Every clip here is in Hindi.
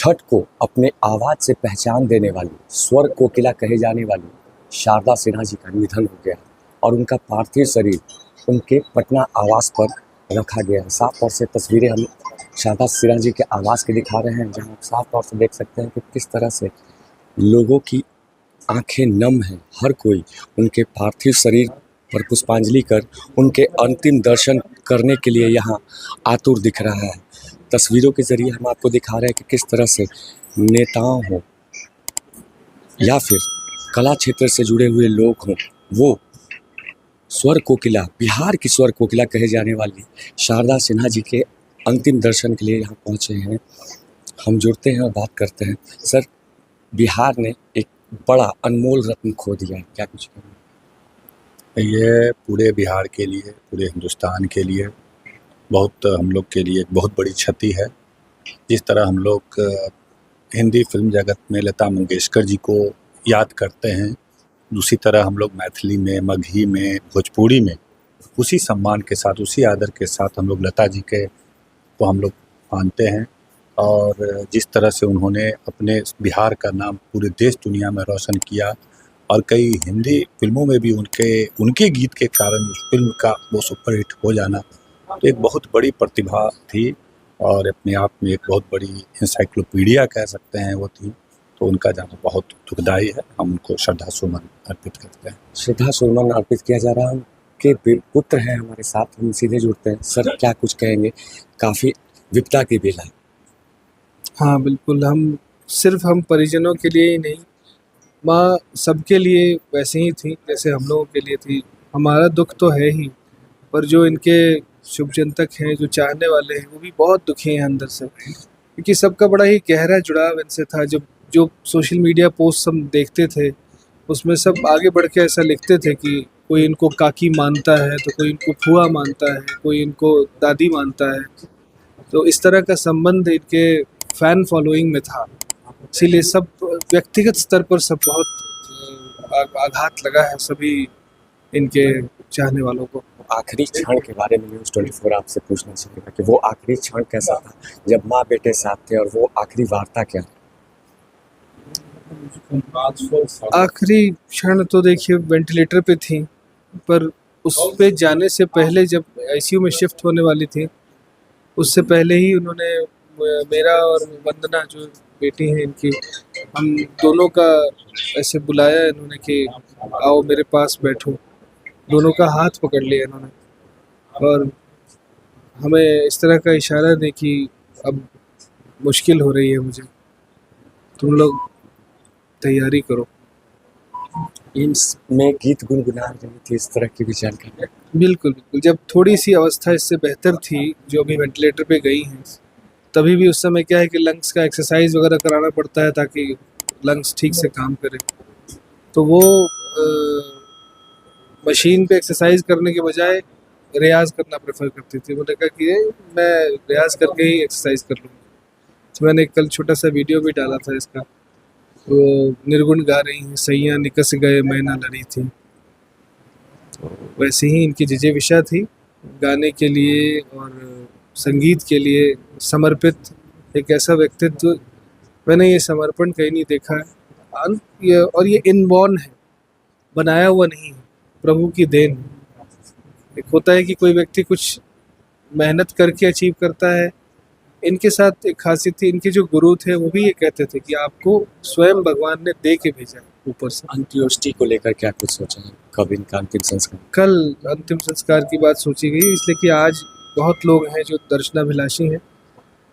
छठ को अपने आवाज़ से पहचान देने वाली, स्वर कोकिला कहे जाने वाली शारदा सिन्हा जी का निधन हो गया और उनका पार्थिव शरीर उनके पटना आवास पर रखा गया है। साफ तौर से तस्वीरें हम शारदा सिन्हा जी के आवास की दिखा रहे हैं, जहां आप साफ तौर से देख सकते हैं कि किस तरह से लोगों की आंखें नम हैं। हर कोई उनके पार्थिव शरीर पर पुष्पांजलि कर उनके अंतिम दर्शन करने के लिए यहाँ आतुर दिख रहा है। तस्वीरों के जरिए हम आपको दिखा रहे हैं कि किस तरह से नेताओं हों या फिर कला क्षेत्र से जुड़े हुए लोग हों, वो स्वर कोकिला, बिहार की स्वर कोकिला कहे जाने वाली शारदा सिन्हा जी के अंतिम दर्शन के लिए यहाँ पहुँचे हैं। हम जुड़ते हैं और बात करते हैं। सर, बिहार ने एक बड़ा अनमोल रत्न खो दिया है, क्या कुछ कहेंगे? ये पूरे बिहार के लिए, पूरे हिंदुस्तान के लिए बहुत, हम लोग के लिए बहुत बड़ी क्षति है। जिस तरह हम लोग हिंदी फिल्म जगत में लता मंगेशकर जी को याद करते हैं, उसी तरह हम लोग मैथिली में, मगही में, भोजपुरी में उसी सम्मान के साथ, उसी आदर के साथ हम लोग लता जी के को हम लोग मानते हैं। और जिस तरह से उन्होंने अपने बिहार का नाम पूरे देश दुनिया में रोशन किया और कई हिंदी फिल्मों में भी उनके गीत के कारण उस फिल्म का वो सुपरहिट हो जाना, तो एक बहुत बड़ी प्रतिभा थी और अपने आप में एक बहुत बड़ी इंसाइक्लोपीडिया कह सकते हैं वो थी। तो उनका जाना बहुत दुखदायी है। हम उनको श्रद्धा सुमन अर्पित करते हैं। श्रद्धा सुमन अर्पित किया जा रहा है। उनके पुत्र हैं हमारे साथ, हम सीधे जुड़ते हैं। सर, क्या कुछ कहेंगे? काफ़ी विपदा की बेला है। हाँ बिल्कुल, हम परिजनों के लिए ही नहीं, माँ सबके लिए वैसे ही थी जैसे हम लोगों के लिए थी। हमारा दुख तो है ही, पर जो इनके शुभचिंतक हैं, जो चाहने वाले हैं, वो भी बहुत दुखी हैं अंदर से, क्योंकि सबका बड़ा ही गहरा जुड़ाव इनसे था। जब जो सोशल मीडिया पोस्ट हम देखते थे, उसमें सब आगे बढ़ के ऐसा लिखते थे कि कोई इनको काकी मानता है, तो कोई इनको फूआ मानता है, कोई इनको दादी मानता है। तो इस तरह का संबंध इनके फैन फॉलोइंग में था, इसीलिए सब व्यक्तिगत स्तर पर सब बहुत आघात लगा है सभी इनके चाहने वालों को। आखिरी क्षण के बारे में न्यूज़ 24 आपसे पूछना चाहेगा कि वो आखिरी क्षण कैसा था जब माँ बेटे साथ थे, और वो आखिरी वार्ता क्या? आखिरी क्षण तो देखिए वेंटिलेटर पे थी, पर उस पे जाने से पहले, जब आईसीयू में शिफ्ट होने वाली थी, उससे पहले ही उन्होंने मेरा और वंदना जो बेटी हैं इनकी, हम दोनों का ऐसे बुलाया इन्होंने कि आओ मेरे पास बैठो। दोनों का हाथ पकड़ लिया इन्होंने और हमें इस तरह का इशारा दे कि अब मुश्किल हो रही है मुझे, तुम लोग तैयारी करो। में गीत गुनगुना रही थी, इस तरह की भी जानकारी? बिल्कुल बिल्कुल, जब थोड़ी सी अवस्था इससे बेहतर थी, जो अभी वेंटिलेटर पे गई हैं, तभी भी उस समय क्या है कि लंग्स का एक्सरसाइज वगैरह कराना पड़ता है ताकि लंग्स ठीक से काम करें। तो वो मशीन पे एक्सरसाइज करने के बजाय रियाज करना प्रेफर करती थी। मैंने कहा कि मैं रियाज करके ही एक्सरसाइज कर लूँगी। तो मैंने कल छोटा सा वीडियो भी डाला था इसका, वो निर्गुण गा रही हैं, सैया निकस गए मैं ना लड़ी थी। वैसे ही इनकी जिजीविषा थी गाने के लिए और संगीत के लिए समर्पित एक ऐसा व्यक्तित्व मैंने ये समर्पण कहीं नहीं देखा है। और ये इनबॉर्न है, बनाया हुआ नहीं है, प्रभु की देन है। एक होता है कि कोई व्यक्ति कुछ मेहनत करके अचीव करता है, इनके साथ एक खासियत थी, इनके जो गुरु थे वो भी ये कहते थे कि आपको स्वयं भगवान ने दे के भेजा ऊपर से। अंत्योष्टि को लेकर क्या कुछ सोचा है? कब इनका अंतिम संस्कार? कल अंतिम संस्कार की बात सोची गई, इसलिए कि आज बहुत लोग हैं जो दर्शनाभिलाषी हैं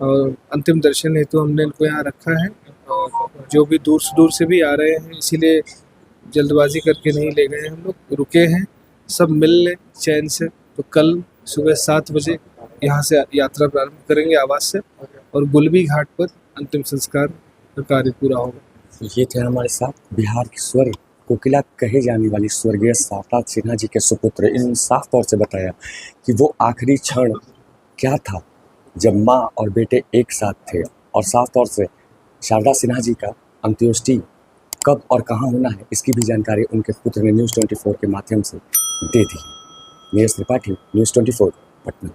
और अंतिम दर्शन हेतु हमने इनको यहाँ रखा है। और जो भी दूर से भी आ रहे हैं, इसीलिए जल्दबाजी करके नहीं ले गए, हम लोग रुके हैं, सब मिल लें चैन से। तो कल सुबह 7 बजे यहाँ से यात्रा प्रारंभ करेंगे आवास से, और गुलबी घाट पर अंतिम संस्कार का कार्य पूरा होगा। ये थे हमारे साथ बिहार की स्वर कोकिला कहे जाने वाली स्वर्गीय शारदा सिन्हा जी के सुपुत्र। इन साफ तौर से बताया कि वो आखिरी क्षण क्या था जब माँ और बेटे एक साथ थे, और साफ तौर से शारदा सिन्हा जी का अंत्योष्टि कब और कहाँ होना है, इसकी भी जानकारी उनके पुत्र ने न्यूज़ 24 के माध्यम से दे दी। नीरज त्रिपाठी, न्यूज़ 24, पटना।